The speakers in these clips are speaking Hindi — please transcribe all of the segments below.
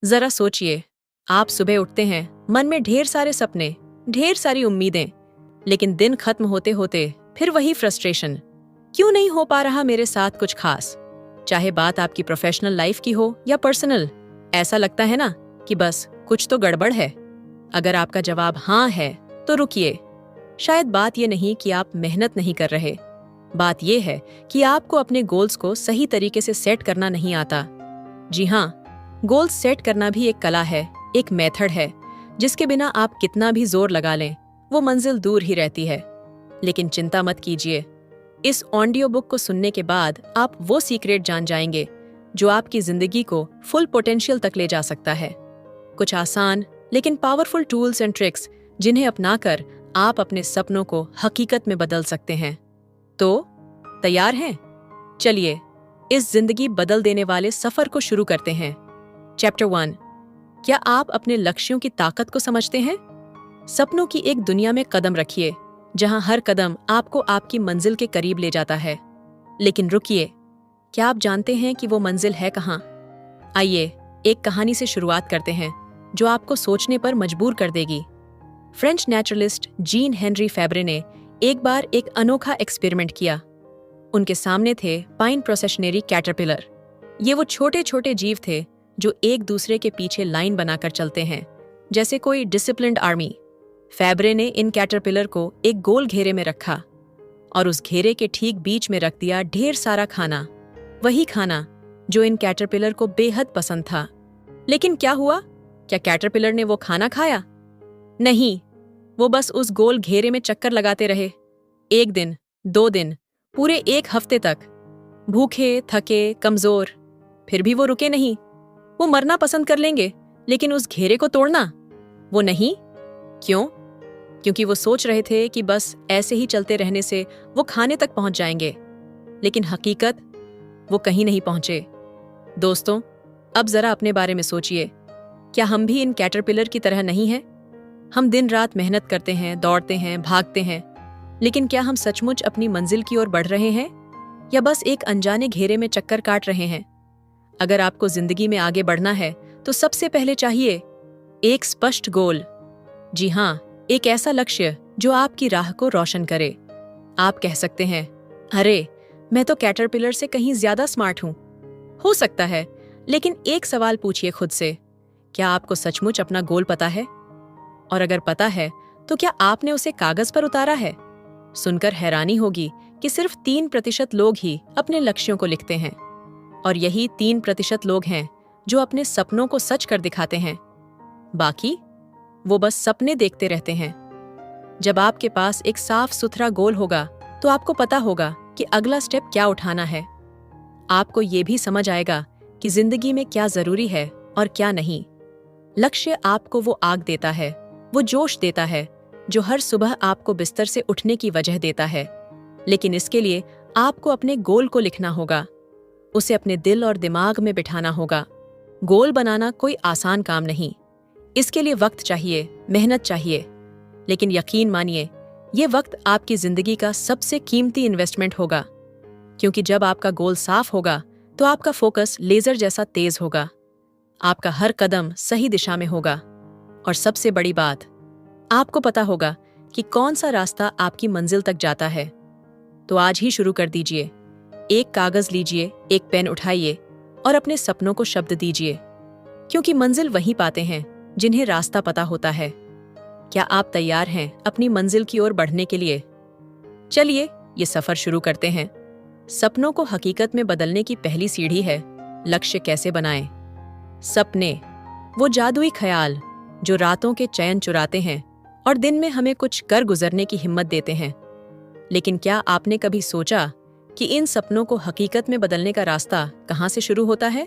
जरा सोचिए, आप सुबह उठते हैं, मन में ढेर सारे सपने, ढेर सारी उम्मीदें, लेकिन दिन खत्म होते होते फिर वही फ्रस्ट्रेशन। क्यों नहीं हो पा रहा मेरे साथ कुछ खास? चाहे बात आपकी प्रोफेशनल लाइफ की हो या पर्सनल, ऐसा लगता है ना कि बस कुछ तो गड़बड़ है। अगर आपका जवाब हाँ है, तो रुकिए। शायद बात ये नहीं कि आप मेहनत नहीं कर रहे, बात ये है कि आपको अपने गोल्स को सही तरीके से सेट करना नहीं आता। जी हाँ, गोल्स सेट करना भी एक कला है, एक मेथड है, जिसके बिना आप कितना भी जोर लगा लें, वो मंजिल दूर ही रहती है। लेकिन चिंता मत कीजिए, इस ऑडियो बुक को सुनने के बाद आप वो सीक्रेट जान जाएंगे जो आपकी जिंदगी को फुल पोटेंशियल तक ले जा सकता है। कुछ आसान लेकिन पावरफुल टूल्स एंड ट्रिक्स जिन्हें अपनाकर आप अपने सपनों को हकीकत में बदल सकते हैं। तो तैयार हैं? चलिए इस जिंदगी बदल देने वाले सफर को शुरू करते हैं। चैप्टर 1। क्या आप अपने लक्ष्यों की ताकत को समझते हैं? सपनों की एक दुनिया में कदम रखिए जहां हर कदम आपको आपकी मंजिल के करीब ले जाता है। लेकिन रुकिए, क्या आप जानते हैं कि वो मंजिल है कहां? आइए एक कहानी से शुरुआत करते हैं जो आपको सोचने पर मजबूर कर देगी। फ्रेंच नेचुरलिस्ट जीन हेनरी फेब्रे ने एक बार एक अनोखा एक्सपेरिमेंट किया। उनके सामने थे पाइन प्रोसेशनरी कैटरपिलर। ये वो छोटे छोटे जीव थे जो एक दूसरे के पीछे लाइन बनाकर चलते हैं, जैसे कोई डिसिप्लिन्ड आर्मी। फेब्रे ने इन कैटरपिलर को एक गोल घेरे में रखा और उस घेरे के ठीक बीच में रख दिया ढेर सारा खाना, वही खाना जो इन कैटरपिलर को बेहद पसंद था। लेकिन क्या हुआ? क्या कैटरपिलर ने वो खाना खाया? नहीं, वो बस उस गोल घेरे में चक्कर लगाते रहे। 1 दिन, 2 दिन, पूरे 1 हफ्ते तक, भूखे, थके, कमजोर। फिर भी वो रुके नहीं। वो मरना पसंद कर लेंगे, लेकिन उस घेरे को तोड़ना वो नहीं। क्यों? क्योंकि वो सोच रहे थे कि बस ऐसे ही चलते रहने से वो खाने तक पहुंच जाएंगे। लेकिन हकीकत, वो कहीं नहीं पहुंचे। दोस्तों, अब जरा अपने बारे में सोचिए। क्या हम भी इन कैटरपिलर की तरह नहीं हैं? हम दिन रात मेहनत करते हैं, दौड़ते हैं, भागते हैं, लेकिन क्या हम सचमुच अपनी मंजिल की ओर बढ़ रहे हैं या बस एक अनजाने घेरे में चक्कर काट रहे हैं? अगर आपको जिंदगी में आगे बढ़ना है तो सबसे पहले चाहिए एक स्पष्ट गोल। जी हाँ, एक ऐसा लक्ष्य जो आपकी राह को रोशन करे। आप कह सकते हैं, अरे मैं तो कैटरपिलर से कहीं ज्यादा स्मार्ट हूं। हो सकता है, लेकिन एक सवाल पूछिए खुद से, क्या आपको सचमुच अपना गोल पता है? और अगर पता है तो क्या आपने उसे कागज पर उतारा है? सुनकर हैरानी होगी कि सिर्फ 3% लोग ही अपने लक्ष्यों को लिखते हैं, और यही 3% लोग हैं जो अपने सपनों को सच कर दिखाते हैं। बाकी वो बस सपने देखते रहते हैं। जब आपके पास एक साफ सुथरा गोल होगा तो आपको पता होगा कि अगला स्टेप क्या उठाना है। आपको ये भी समझ आएगा कि जिंदगी में क्या जरूरी है और क्या नहीं। लक्ष्य आपको वो आग देता है, वो जोश देता है जो हर सुबह आपको बिस्तर से उठने की वजह देता है। लेकिन इसके लिए आपको अपने गोल को लिखना होगा, उसे अपने दिल और दिमाग में बिठाना होगा। गोल बनाना कोई आसान काम नहीं। इसके लिए वक्त चाहिए, मेहनत चाहिए। लेकिन यकीन मानिए, ये वक्त आपकी जिंदगी का सबसे कीमती इन्वेस्टमेंट होगा, क्योंकि जब आपका गोल साफ होगा तो आपका फोकस लेजर जैसा तेज होगा। आपका हर कदम सही दिशा में होगा, और सबसे बड़ी बात, आपको पता होगा कि कौन सा रास्ता आपकी मंजिल तक जाता है। तो आज ही शुरू कर दीजिए। एक कागज लीजिए, एक पेन उठाइए और अपने सपनों को शब्द दीजिए, क्योंकि मंजिल वही पाते हैं जिन्हें रास्ता पता होता है। क्या आप तैयार हैं अपनी मंजिल की ओर बढ़ने के लिए? चलिए ये सफर शुरू करते हैं। सपनों को हकीकत में बदलने की पहली सीढ़ी है लक्ष्य कैसे बनाएं। सपने, वो जादुई ख्याल जो रातों के चैन चुराते हैं और दिन में हमें कुछ कर गुजरने की हिम्मत देते हैं। लेकिन क्या आपने कभी सोचा कि इन सपनों को हकीकत में बदलने का रास्ता कहां से शुरू होता है?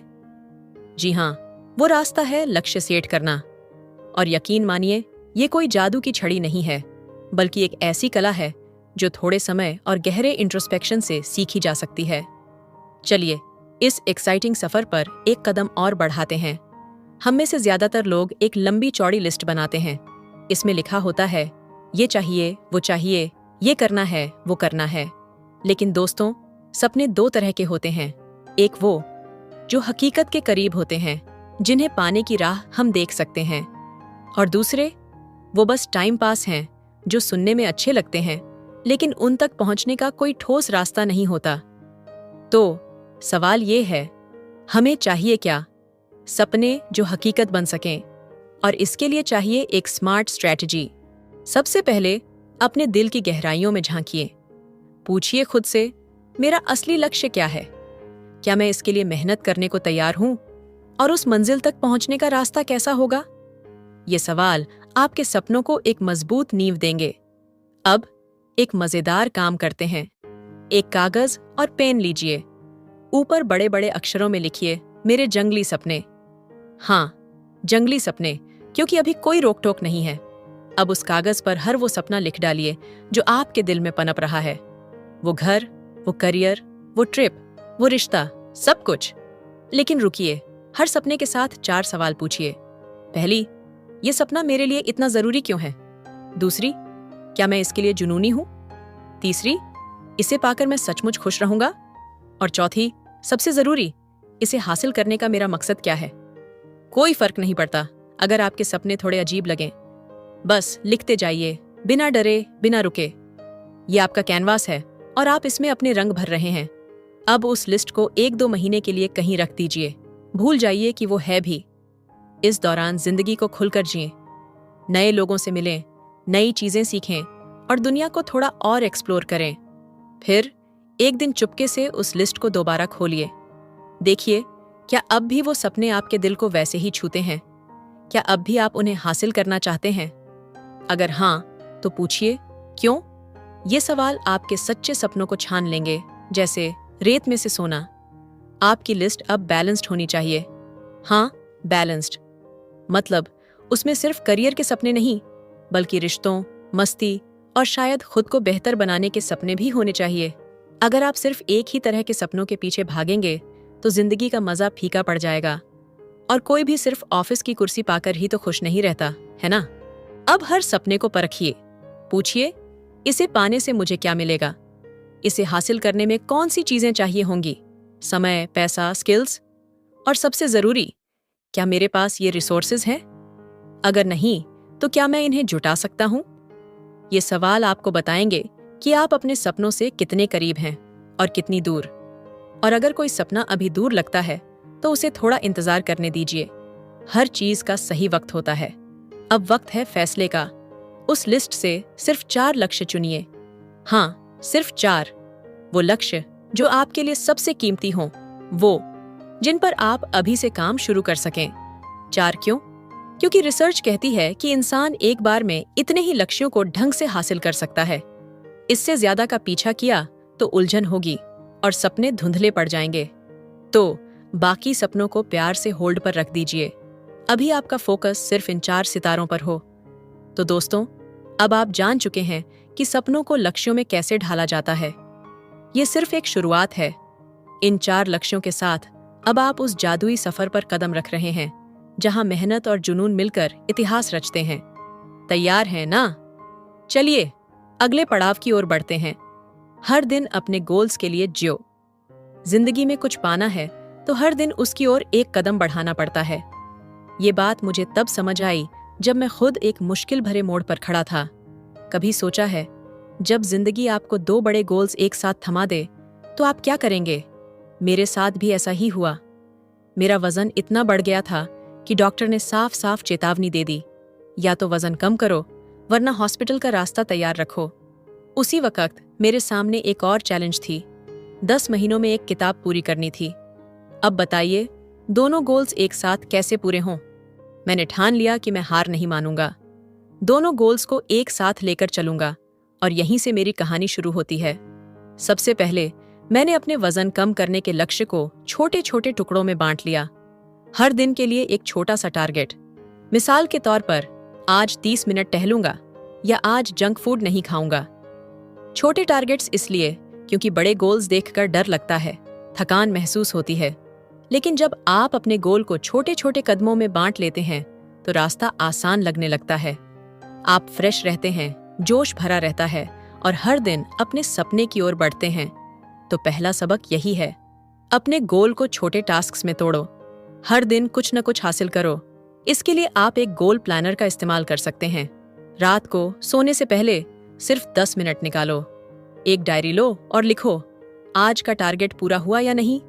जी हाँ, वो रास्ता है लक्ष्य सेट करना। और यकीन मानिए, ये कोई जादू की छड़ी नहीं है, बल्कि एक ऐसी कला है जो थोड़े समय और गहरे इंट्रोस्पेक्शन से सीखी जा सकती है। चलिए इस एक्साइटिंग सफर पर एक कदम और बढ़ाते हैं। हम में से ज्यादातर लोग एक लंबी चौड़ी लिस्ट बनाते हैं। इसमें लिखा होता है, ये चाहिए, वो चाहिए, ये करना है, वो करना है। लेकिन दोस्तों, सपने 2 तरह के होते हैं। एक वो जो हकीकत के करीब होते हैं, जिन्हें पाने की राह हम देख सकते हैं, और दूसरे वो बस टाइम पास हैं जो सुनने में अच्छे लगते हैं लेकिन उन तक पहुंचने का कोई ठोस रास्ता नहीं होता। तो सवाल ये है, हमें चाहिए क्या? सपने जो हकीकत बन सकें, और इसके लिए चाहिए एक स्मार्ट स्ट्रैटेजी। सबसे पहले अपने दिल की गहराइयों में झांकिए। पूछिए खुद से, मेरा असली लक्ष्य क्या है? क्या मैं इसके लिए मेहनत करने को तैयार हूं? और उस मंजिल तक पहुंचने का रास्ता कैसा होगा? ये सवाल आपके सपनों को एक मजबूत नींव देंगे। अब एक मजेदार काम करते हैं। एक कागज और पेन लीजिए। ऊपर बड़े बड़े अक्षरों में लिखिए, मेरे जंगली सपने। हाँ, जंगली सपने, क्योंकि अभी कोई रोक टोक नहीं है। अब उस कागज पर हर वो सपना लिख डालिए जो आपके दिल में पनप रहा है। वो घर, वो करियर, वो ट्रिप, वो रिश्ता, सब कुछ। लेकिन रुकिए, हर सपने के साथ 4 सवाल पूछिए। पहली, ये सपना मेरे लिए इतना जरूरी क्यों है? दूसरी, क्या मैं इसके लिए जुनूनी हूं? तीसरी, इसे पाकर मैं सचमुच खुश रहूंगा? और चौथी, सबसे जरूरी, इसे हासिल करने का मेरा मकसद क्या है? कोई फर्क नहीं पड़ता अगर आपके सपने थोड़े अजीब लगें। बस लिखते जाइए, बिना डरे, बिना रुके। ये आपका कैनवास है और आप इसमें अपने रंग भर रहे हैं। अब उस लिस्ट को 1-2 महीने के लिए कहीं रख दीजिए। भूल जाइए कि वो है भी। इस दौरान जिंदगी को खुलकर जिएं। नए लोगों से मिलें, नई चीजें सीखें और दुनिया को थोड़ा और एक्सप्लोर करें। फिर एक दिन चुपके से उस लिस्ट को दोबारा खोलिए। देखिए, क्या अब भी वो सपने आपके दिल को वैसे ही छूते हैं? क्या अब भी आप उन्हें हासिल करना चाहते हैं? अगर हाँ, तो पूछिए क्यों? ये सवाल आपके सच्चे सपनों को छान लेंगे, जैसे रेत में से सोना। आपकी लिस्ट अब बैलेंस्ड होनी चाहिए। हाँ, बैलेंस्ड मतलब उसमें सिर्फ करियर के सपने नहीं, बल्कि रिश्तों, मस्ती और शायद खुद को बेहतर बनाने के सपने भी होने चाहिए। अगर आप सिर्फ एक ही तरह के सपनों के पीछे भागेंगे तो जिंदगी का मजा फीका पड़ जाएगा। और कोई भी सिर्फ ऑफिस की कुर्सी पाकर ही तो खुश नहीं रहता, है ना? अब हर सपने को परखिए। पूछिए, इसे पाने से मुझे क्या मिलेगा? इसे हासिल करने में कौन सी चीजें चाहिए होंगी? समय, पैसा, स्किल्स? और सबसे जरूरी, क्या मेरे पास ये रिसोर्सेज हैं? अगर नहीं, तो क्या मैं इन्हें जुटा सकता हूं? ये सवाल आपको बताएंगे कि आप अपने सपनों से कितने करीब हैं और कितनी दूर। और अगर कोई सपना अभी दूर लगता है तो उसे थोड़ा इंतजार करने दीजिए। हर चीज का सही वक्त होता है। अब वक्त है फैसले का। उस लिस्ट से सिर्फ 4 लक्ष्य चुनिए। हाँ, सिर्फ 4। वो लक्ष्य जो आपके लिए सबसे कीमती हों, वो जिन पर आप अभी से काम शुरू कर सकें। 4 क्यों? क्योंकि रिसर्च कहती है कि इंसान एक बार में इतने ही लक्ष्यों को ढंग से हासिल कर सकता है। इससे ज्यादा का पीछा किया तो उलझन होगी और सपने धुंधले पड़ जाएंगे। तो बाकी सपनों को प्यार से होल्ड पर रख दीजिए। अभी आपका फोकस सिर्फ इन 4 सितारों पर हो। तो दोस्तों, अब आप जान चुके हैं कि सपनों को लक्ष्यों में कैसे ढाला जाता है। ये सिर्फ एक शुरुआत है। इन 4 लक्ष्यों के साथ अब आप उस जादुई सफर पर कदम रख रहे हैं जहां मेहनत और जुनून मिलकर इतिहास रचते हैं। तैयार हैं ना? चलिए अगले पड़ाव की ओर बढ़ते हैं। हर दिन अपने गोल्स के लिए जियो। जिंदगी में कुछ पाना है तो हर दिन उसकी ओर एक कदम बढ़ाना पड़ता है। ये बात मुझे तब समझ आई जब मैं खुद एक मुश्किल भरे मोड़ पर खड़ा था। कभी सोचा है, जब जिंदगी आपको 2 बड़े गोल्स एक साथ थमा दे तो आप क्या करेंगे? मेरे साथ भी ऐसा ही हुआ। मेरा वजन इतना बढ़ गया था कि डॉक्टर ने साफ साफ चेतावनी दे दी, या तो वजन कम करो वरना हॉस्पिटल का रास्ता तैयार रखो। उसी वक्त मेरे सामने एक और चैलेंज थी। 10 महीनों में एक किताब पूरी करनी थी। अब बताइए, दोनों गोल्स एक साथ कैसे पूरे हों? मैंने ठान लिया कि मैं हार नहीं मानूंगा। दोनों गोल्स को एक साथ लेकर चलूंगा और यहीं से मेरी कहानी शुरू होती है। सबसे पहले मैंने अपने वजन कम करने के लक्ष्य को छोटे छोटे टुकड़ों में बांट लिया। हर दिन के लिए एक छोटा सा टारगेट। मिसाल के तौर पर, आज 30 मिनट टहलूंगा या आज जंक फूड नहीं खाऊंगा। छोटे टारगेट्स इसलिए क्योंकि बड़े गोल्स देखकर डर लगता है, थकान महसूस होती है। लेकिन जब आप अपने गोल को छोटे छोटे कदमों में बांट लेते हैं तो रास्ता आसान लगने लगता है। आप फ्रेश रहते हैं, जोश भरा रहता है और हर दिन अपने सपने की ओर बढ़ते हैं। तो पहला सबक यही है, अपने गोल को छोटे टास्क्स में तोड़ो। हर दिन कुछ न कुछ हासिल करो। इसके लिए आप एक गोल प्लानर का इस्तेमाल कर सकते हैं। रात को सोने से पहले सिर्फ 10 मिनट निकालो, एक डायरी लो और लिखो आज का टारगेट पूरा हुआ या नहीं।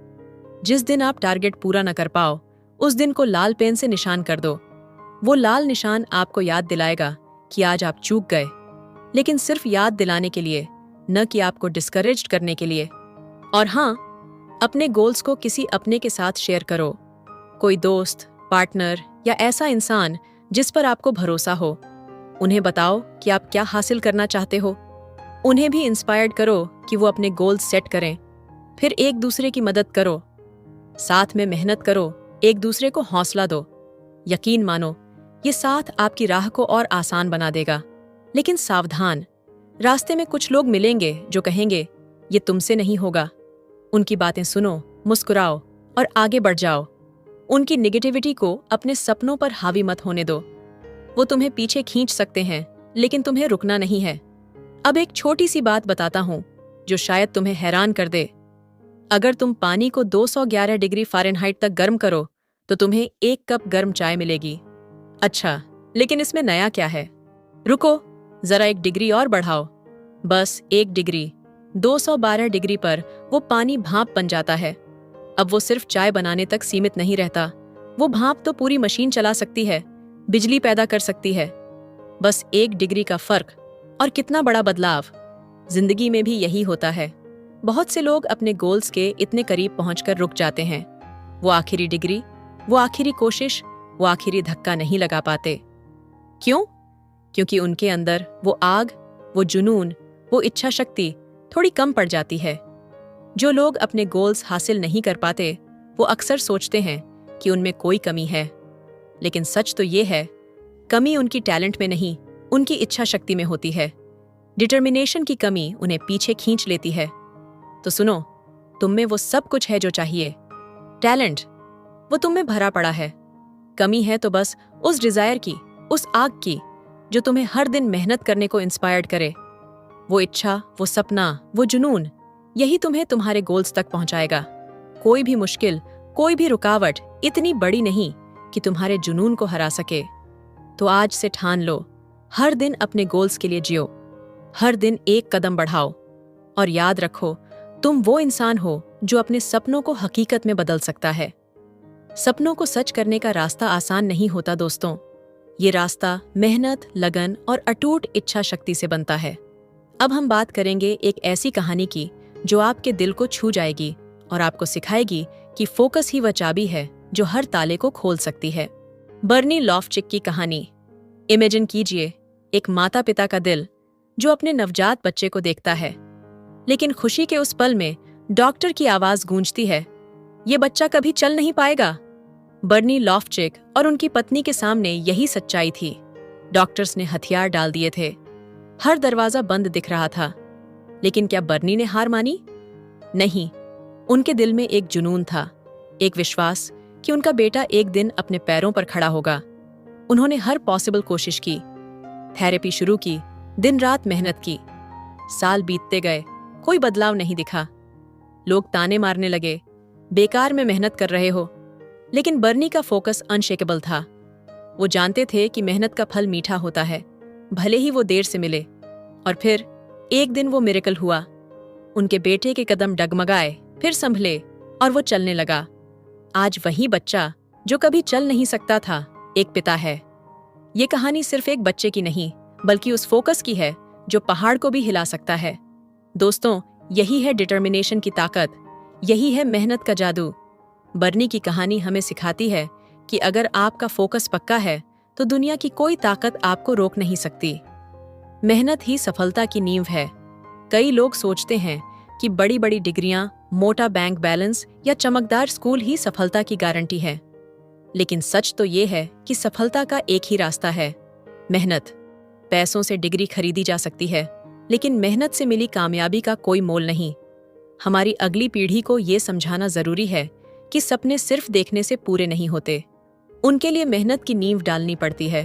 जिस दिन आप टारगेट पूरा न कर पाओ उस दिन को लाल पेन से निशान कर दो। वो लाल निशान आपको याद दिलाएगा कि आज आप चूक गए, लेकिन सिर्फ याद दिलाने के लिए, न कि आपको डिस्करेज्ड करने के लिए। और हाँ, अपने गोल्स को किसी अपने के साथ शेयर करो। कोई दोस्त, पार्टनर या ऐसा इंसान जिस पर आपको भरोसा हो। उन्हें बताओ कि आप क्या हासिल करना चाहते हो। उन्हें भी इंस्पायर्ड करो कि वो अपने गोल्स सेट करें। फिर एक दूसरे की मदद करो, साथ में मेहनत करो, एक दूसरे को हौसला दो। यकीन मानो, ये साथ आपकी राह को और आसान बना देगा। लेकिन सावधान, रास्ते में कुछ लोग मिलेंगे जो कहेंगे ये तुमसे नहीं होगा। उनकी बातें सुनो, मुस्कुराओ और आगे बढ़ जाओ। उनकी नेगेटिविटी को अपने सपनों पर हावी मत होने दो। वो तुम्हें पीछे खींच सकते हैं, लेकिन तुम्हें रुकना नहीं है। अब एक छोटी सी बात बताता हूं जो शायद तुम्हें हैरान कर दे। अगर तुम पानी को 211 डिग्री फ़ारेनहाइट तक गर्म करो तो तुम्हें 1 कप गर्म चाय मिलेगी। अच्छा, लेकिन इसमें नया क्या है? रुको, जरा 1 डिग्री और बढ़ाओ। बस 1 डिग्री। 212 डिग्री पर वो पानी भाप बन जाता है। अब वो सिर्फ चाय बनाने तक सीमित नहीं रहता। वो भाप तो पूरी मशीन चला सकती है, बिजली पैदा कर सकती है। बस 1 डिग्री का फर्क और कितना बड़ा बदलाव। जिंदगी में भी यही होता है। बहुत से लोग अपने गोल्स के इतने करीब पहुंचकर रुक जाते हैं। वो आखिरी डिग्री, वो आखिरी कोशिश, वो आखिरी धक्का नहीं लगा पाते। क्यों? क्योंकि उनके अंदर वो आग, वो जुनून, वो इच्छा शक्ति थोड़ी कम पड़ जाती है। जो लोग अपने गोल्स हासिल नहीं कर पाते वो अक्सर सोचते हैं कि उनमें कोई कमी है। लेकिन सच तो ये है, कमी उनकी टैलेंट में नहीं, उनकी इच्छा शक्ति में होती है। डिटर्मिनेशन की कमी उन्हें पीछे खींच लेती है। तो सुनो, तुम में वो सब कुछ है जो चाहिए। टैलेंट वो तुम में भरा पड़ा है। कमी है तो बस उस डिजायर की, उस आग की जो तुम्हें हर दिन मेहनत करने को इंस्पायर्ड करे। वो इच्छा, वो सपना, वो जुनून, यही तुम्हें तुम्हारे गोल्स तक पहुंचाएगा। कोई भी मुश्किल, कोई भी रुकावट इतनी बड़ी नहीं कि तुम्हारे जुनून को हरा सके। तो आज से ठान लो, हर दिन अपने गोल्स के लिए जियो, हर दिन 1 कदम बढ़ाओ। और याद रखो, तुम वो इंसान हो जो अपने सपनों को हकीकत में बदल सकता है। सपनों को सच करने का रास्ता आसान नहीं होता दोस्तों। ये रास्ता मेहनत, लगन और अटूट इच्छा शक्ति से बनता है। अब हम बात करेंगे एक ऐसी कहानी की जो आपके दिल को छू जाएगी और आपको सिखाएगी कि फोकस ही वह चाबी है जो हर ताले को खोल सकती है। बर्नी लॉफ्चिक की कहानी। इमेजिन कीजिए एक माता पिता का दिल जो अपने नवजात बच्चे को देखता है, लेकिन खुशी के उस पल में डॉक्टर की आवाज गूंजती है, ये बच्चा कभी चल नहीं पाएगा। बर्नी लॉफ्चिक और उनकी पत्नी के सामने यही सच्चाई थी। डॉक्टर्स ने हथियार डाल दिए थे, हर दरवाजा बंद दिख रहा था, लेकिन क्या बर्नी ने हार मानी? नहीं। उनके दिल में एक जुनून था, एक विश्वास कि उनका बेटा एक दिन अपने पैरों पर खड़ा होगा। उन्होंने हर पॉसिबल कोशिश की, थेरेपी शुरू की, दिन रात मेहनत की। साल बीतते गए, कोई बदलाव नहीं दिखा। लोग ताने मारने लगे, बेकार में मेहनत कर रहे हो। लेकिन बर्नी का फोकस अनशेकेबल था। वो जानते थे कि मेहनत का फल मीठा होता है, भले ही वो देर से मिले। और फिर एक दिन वो मिरेकल हुआ। उनके बेटे के कदम डगमगाए, फिर संभले और वो चलने लगा। आज वही बच्चा जो कभी चल नहीं सकता था, एक पिता है। ये कहानी सिर्फ एक बच्चे की नहीं, बल्कि उस फोकस की है जो पहाड़ को भी हिला सकता है। दोस्तों, यही है डिटर्मिनेशन की ताकत, यही है मेहनत का जादू। बर्नी की कहानी हमें सिखाती है कि अगर आपका फोकस पक्का है तो दुनिया की कोई ताकत आपको रोक नहीं सकती। मेहनत ही सफलता की नींव है। कई लोग सोचते हैं कि बड़ी बड़ी डिग्रियां, मोटा बैंक बैलेंस या चमकदार स्कूल ही सफलता की गारंटी है। लेकिन सच तो ये है कि सफलता का एक ही रास्ता है, मेहनत। पैसों से डिग्री खरीदी जा सकती है, लेकिन मेहनत से मिली कामयाबी का कोई मोल नहीं। हमारी अगली पीढ़ी को ये समझाना जरूरी है कि सपने सिर्फ देखने से पूरे नहीं होते, उनके लिए मेहनत की नींव डालनी पड़ती है।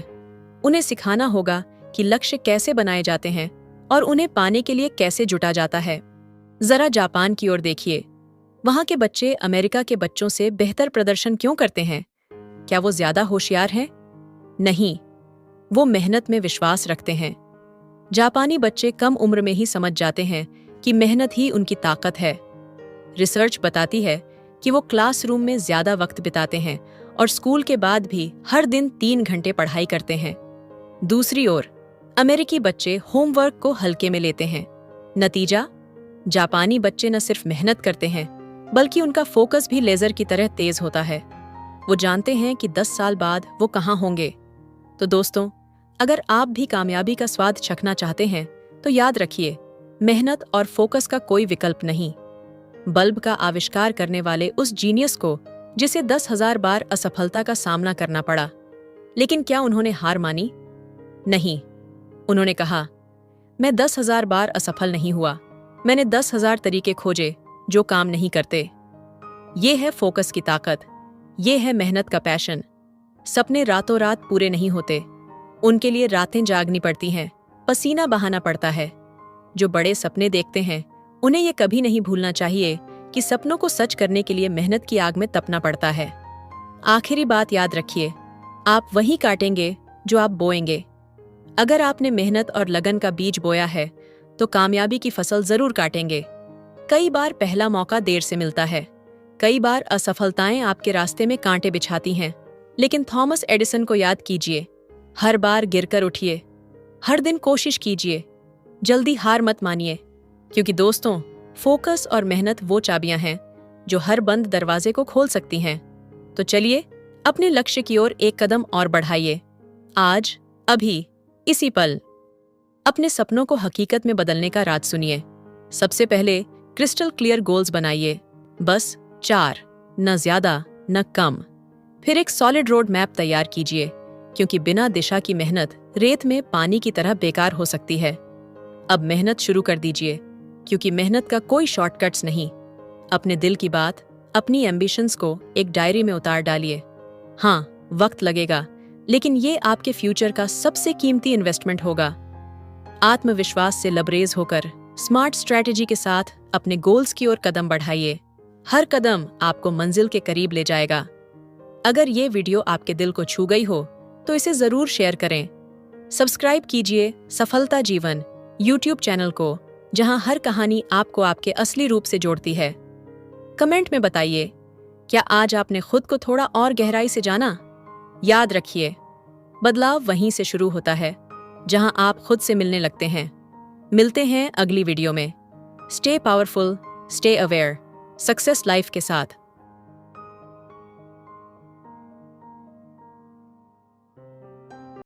उन्हें सिखाना होगा कि लक्ष्य कैसे बनाए जाते हैं और उन्हें पाने के लिए कैसे जुटा जाता है। जरा जापान की ओर देखिए। वहाँ के बच्चे अमेरिका के बच्चों से बेहतर प्रदर्शन क्यों करते हैं? क्या वो ज्यादा होशियार हैं? नहीं, वो मेहनत में विश्वास रखते हैं। जापानी बच्चे कम उम्र में ही समझ जाते हैं कि मेहनत ही उनकी ताकत है। रिसर्च बताती है कि वो क्लासरूम में ज्यादा वक्त बिताते हैं और स्कूल के बाद भी हर दिन 3 घंटे पढ़ाई करते हैं। दूसरी ओर अमेरिकी बच्चे होमवर्क को हल्के में लेते हैं। नतीजा, जापानी बच्चे न सिर्फ मेहनत करते हैं बल्कि उनका फोकस भी लेजर की तरह तेज होता है। वो जानते हैं कि 10 साल बाद वो कहाँ होंगे। तो दोस्तों, अगर आप भी कामयाबी का स्वाद चखना चाहते हैं तो याद रखिए, मेहनत और फोकस का कोई विकल्प नहीं। बल्ब का आविष्कार करने वाले उस जीनियस को जिसे 10,000 बार असफलता का सामना करना पड़ा, लेकिन क्या उन्होंने हार मानी? नहीं। उन्होंने कहा, मैं 10,000 बार असफल नहीं हुआ, मैंने 10,000 तरीके खोजे जो काम नहीं करते। ये है फोकस की ताकत, ये है मेहनत का पैशन। सपने रातों रात पूरे नहीं होते, उनके लिए रातें जागनी पड़ती हैं, पसीना बहाना पड़ता है। जो बड़े सपने देखते हैं उन्हें ये कभी नहीं भूलना चाहिए कि सपनों को सच करने के लिए मेहनत की आग में तपना पड़ता है। आखिरी बात याद रखिए, आप वही काटेंगे जो आप बोएंगे। अगर आपने मेहनत और लगन का बीज बोया है तो कामयाबी की फसल जरूर काटेंगे। कई बार पहला मौका देर से मिलता है, कई बार असफलताएं आपके रास्ते में कांटे बिछाती हैं, लेकिन थॉमस एडिसन को याद कीजिए, हर बार गिरकर उठिए, हर दिन कोशिश कीजिए, जल्दी हार मत मानिए, क्योंकि दोस्तों, फोकस और मेहनत वो चाबियां हैं जो हर बंद दरवाजे को खोल सकती हैं। तो चलिए अपने लक्ष्य की ओर एक कदम और बढ़ाइए। आज, अभी, इसी पल अपने सपनों को हकीकत में बदलने का राज सुनिए। सबसे पहले क्रिस्टल क्लियर गोल्स बनाइए, बस 4, न ज्यादा न कम। फिर एक सॉलिड रोड मैप तैयार कीजिए, क्योंकि बिना दिशा की मेहनत रेत में पानी की तरह बेकार हो सकती है। अब मेहनत शुरू कर दीजिए, क्योंकि मेहनत का कोई शॉर्टकट्स नहीं। अपने दिल की बात, अपनी एम्बिशंस को एक डायरी में उतार डालिए। हाँ, वक्त लगेगा, लेकिन ये आपके फ्यूचर का सबसे कीमती इन्वेस्टमेंट होगा। आत्मविश्वास से लबरेज होकर स्मार्ट स्ट्रैटेजी के साथ अपने गोल्स की ओर कदम बढ़ाइए। हर कदम आपको मंजिल के करीब ले जाएगा। अगर ये वीडियो आपके दिल को छू गई हो तो इसे जरूर शेयर करें। सब्सक्राइब कीजिए सफलता जीवन YouTube चैनल को, जहां हर कहानी आपको आपके असली रूप से जोड़ती है। कमेंट में बताइए, क्या आज आपने खुद को थोड़ा और गहराई से जाना? याद रखिए, बदलाव वहीं से शुरू होता है जहां आप खुद से मिलने लगते हैं। मिलते हैं अगली वीडियो में। Stay powerful, stay aware, success life के साथ।